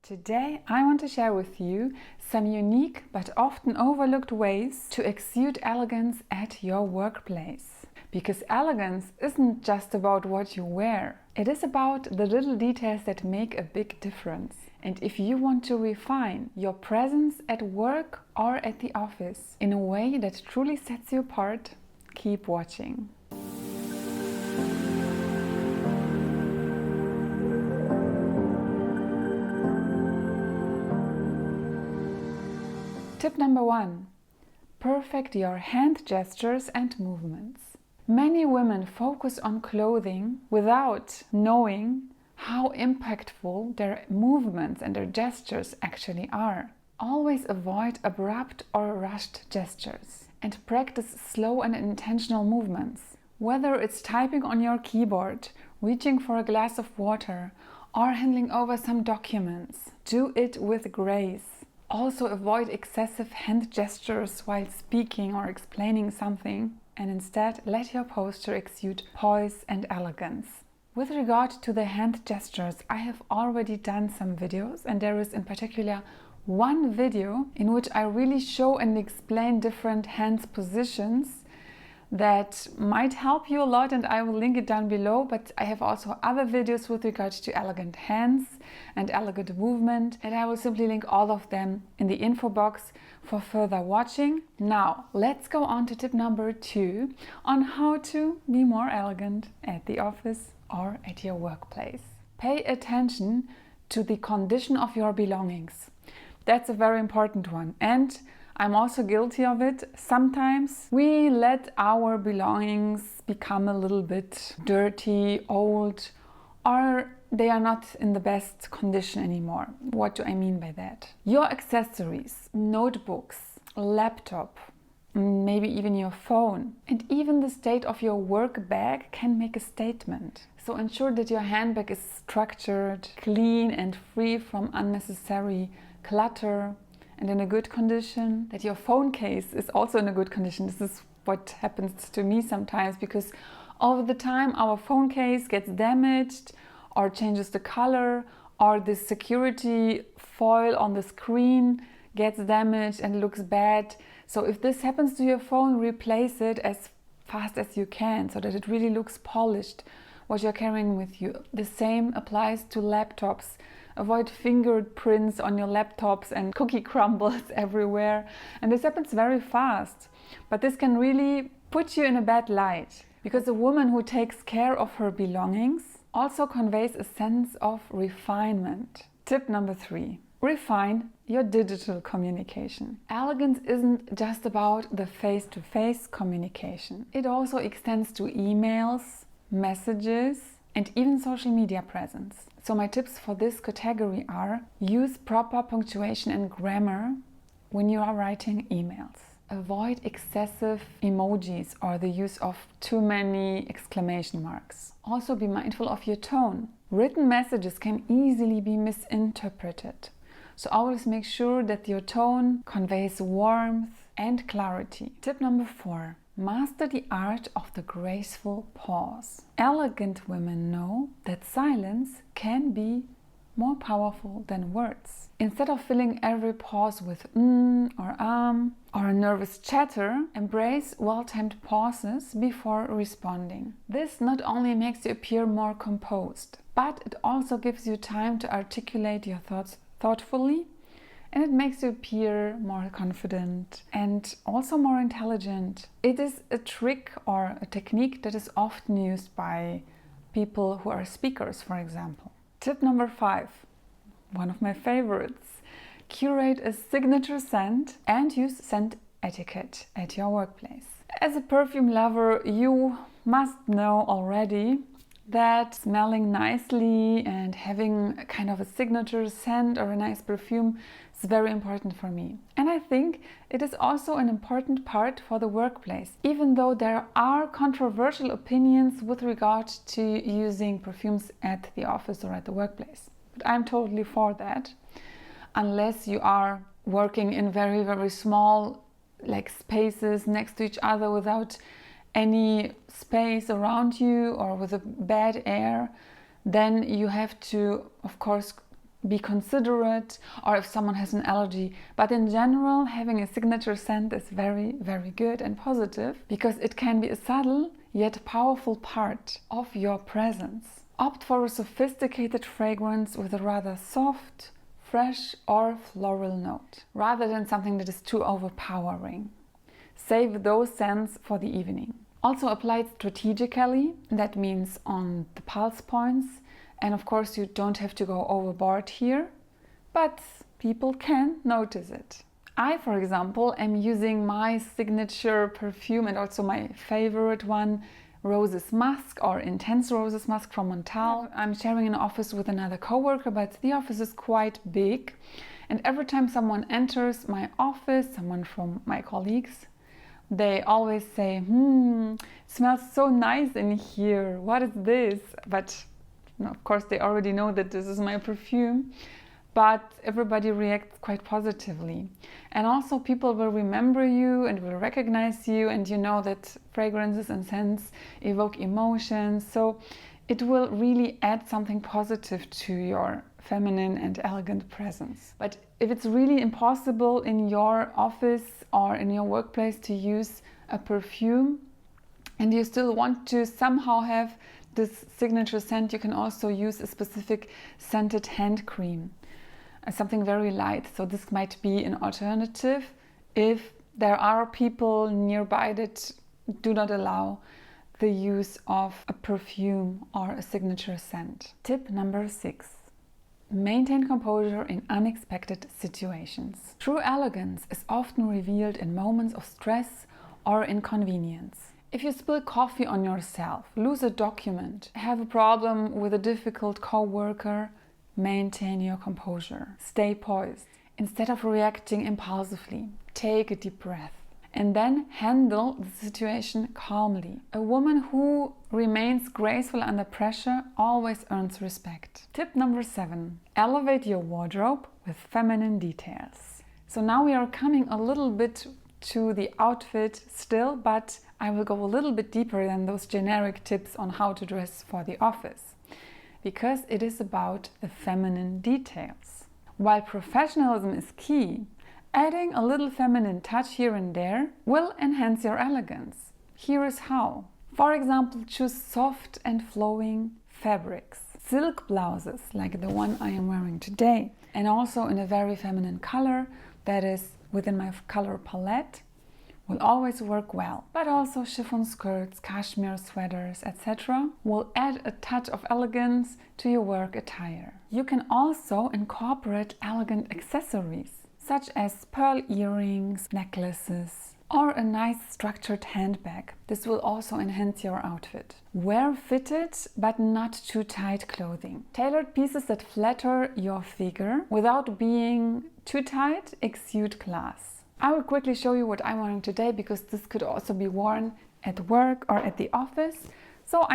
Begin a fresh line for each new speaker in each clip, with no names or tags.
Today I want to share with you some unique but often overlooked ways to exude elegance at your workplace. Because elegance isn't just about what you wear, it is about the little details that make a big difference. And if you want to refine your presence at work or at the office in a way that truly sets you apart, keep watching. Tip number 1. Perfect your hand gestures and movements. Many women focus on clothing without knowing how impactful their movements and their gestures actually are. Always avoid abrupt or rushed gestures and practice slow and intentional movements. Whether it's typing on your keyboard, reaching for a glass of water, or handing over some documents, do it with grace. Also avoid excessive hand gestures while speaking or explaining something, and instead let your posture exude poise and elegance. With regard to the hand gestures, I have already done some videos, and there is in particular one video in which I really show and explain different hand positions that might help you a lot, and I will link it down below. But I have also other videos with regard to elegant hands and elegant movement, and I will simply link all of them in the info box for further watching. Now let's go on to tip number 2 on how to be more elegant at the office or at your workplace. Pay attention to the condition of your belongings. That's a very important one, and I'm also guilty of it. Sometimes we let our belongings become a little bit dirty, old, or they are not in the best condition anymore. What do I mean by that? Your accessories, notebooks, laptop, maybe even your phone, and even the state of your work bag can make a statement. So ensure that your handbag is structured, clean, and free from unnecessary clutter, and in a good condition, that your phone case is also in a good condition. This is what happens to me sometimes, because over the time our phone case gets damaged or changes the color, or the security foil on the screen gets damaged and looks bad. So if this happens to your phone, replace it as fast as you can so that it really looks polished, what you're carrying with you. The same applies to laptops. Avoid fingerprints on your laptops and cookie crumbles everywhere. And this happens very fast. But this can really put you in a bad light, because a woman who takes care of her belongings also conveys a sense of refinement. Tip number 3. Refine your digital communication. Elegance isn't just about the face-to-face communication. It also extends to emails, messages, and even social media presence. So my tips for this category are: use proper punctuation and grammar when you are writing emails. Avoid excessive emojis or the use of too many exclamation marks. Also be mindful of your tone. Written messages can easily be misinterpreted. So always make sure that your tone conveys warmth and clarity. Tip number 4. Master the art of the graceful pause. Elegant women know that silence can be more powerful than words. Instead of filling every pause with or or a nervous chatter, embrace well-timed pauses before responding. This not only makes you appear more composed, but it also gives you time to articulate your thoughts thoughtfully, and it makes you appear more confident and also more intelligent. It is a trick or a technique that is often used by people who are speakers, for example. Tip number 5, one of my favorites: curate a signature scent and use scent etiquette at your workplace. As a perfume lover, you must know already that smelling nicely and having a kind of a signature scent or a nice perfume is very important for me. And I think it is also an important part for the workplace, even though there are controversial opinions with regard to using perfumes at the office or at the workplace. But I'm totally for that, unless you are working in very, very small spaces next to each other without any space around you or with a bad air. Then you have to, of course, be considerate, or if someone has an allergy. But in general, having a signature scent is very, very good and positive because it can be a subtle yet powerful part of your presence. Opt for a sophisticated fragrance with a rather soft, fresh or floral note, rather than something that is too overpowering. Save those scents for the evening. Also apply it strategically, that means on the pulse points. And of course you don't have to go overboard here, but people can notice it. I, for example, am using my signature perfume and also my favorite one, Roses Musk or Intense Roses Musk from Montal. I'm sharing an office with another coworker, but the office is quite big. And every time someone enters my office, someone from my colleagues, they always say, it smells so nice in here. What is this? But of course, they already know that this is my perfume, but everybody reacts quite positively. And also people will remember you and will recognize you, and you know that fragrances and scents evoke emotions. So it will really add something positive to your feminine and elegant presence. But if it's really impossible in your office or in your workplace to use a perfume, and you still want to somehow have this signature scent, you can also use a specific scented hand cream, something very light. So this might be an alternative if there are people nearby that do not allow the use of a perfume or a signature scent. Tip number 6. Maintain composure in unexpected situations. True elegance is often revealed in moments of stress or inconvenience. If you spill coffee on yourself, lose a document, have a problem with a difficult co-worker, maintain your composure. Stay poised. Instead of reacting impulsively, take a deep breath and then handle the situation calmly. A woman who remains graceful under pressure always earns respect. Tip number 7. Elevate your wardrobe with feminine details. So now we are coming a little bit to the outfit still, but I will go a little bit deeper than those generic tips on how to dress for the office, because it is about the feminine details. While professionalism is key, adding a little feminine touch here and there will enhance your elegance. Here is how. For example, choose soft and flowing fabrics. Silk blouses like the one I am wearing today, and also in a very feminine color that is within my color palette, will always work well. But also chiffon skirts, cashmere sweaters, etc. will add a touch of elegance to your work attire. You can also incorporate elegant accessories, such as pearl earrings, necklaces, or a nice structured handbag. This will also enhance your outfit. Wear fitted but not too tight clothing. Tailored pieces that flatter your figure without being too tight exude class. I will quickly show you what I'm wearing today, because this could also be worn at work or at the office. So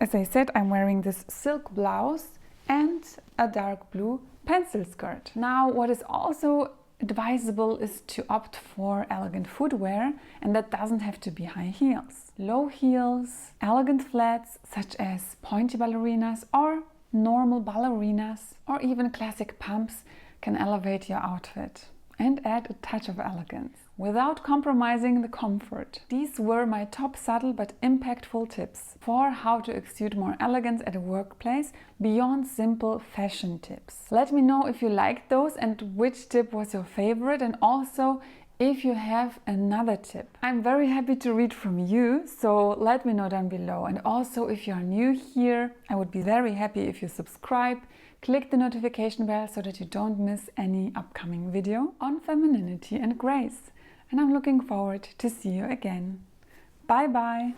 as I said, I'm wearing this silk blouse and a dark blue pencil skirt. Now, what is also advisable is to opt for elegant footwear, and that doesn't have to be high heels. Low heels, elegant flats such as pointy ballerinas or normal ballerinas, or even classic pumps can elevate your outfit and add a touch of elegance without compromising the comfort. These were my top subtle but impactful tips for how to exude more elegance at a workplace beyond simple fashion tips. Let me know if you liked those and which tip was your favorite, and also if you have another tip. I'm very happy to read from you, so let me know down below. And also, if you are new here, I would be very happy if you subscribe. Click the notification bell so that you don't miss any upcoming video on femininity and grace. And I'm looking forward to see you again. Bye bye!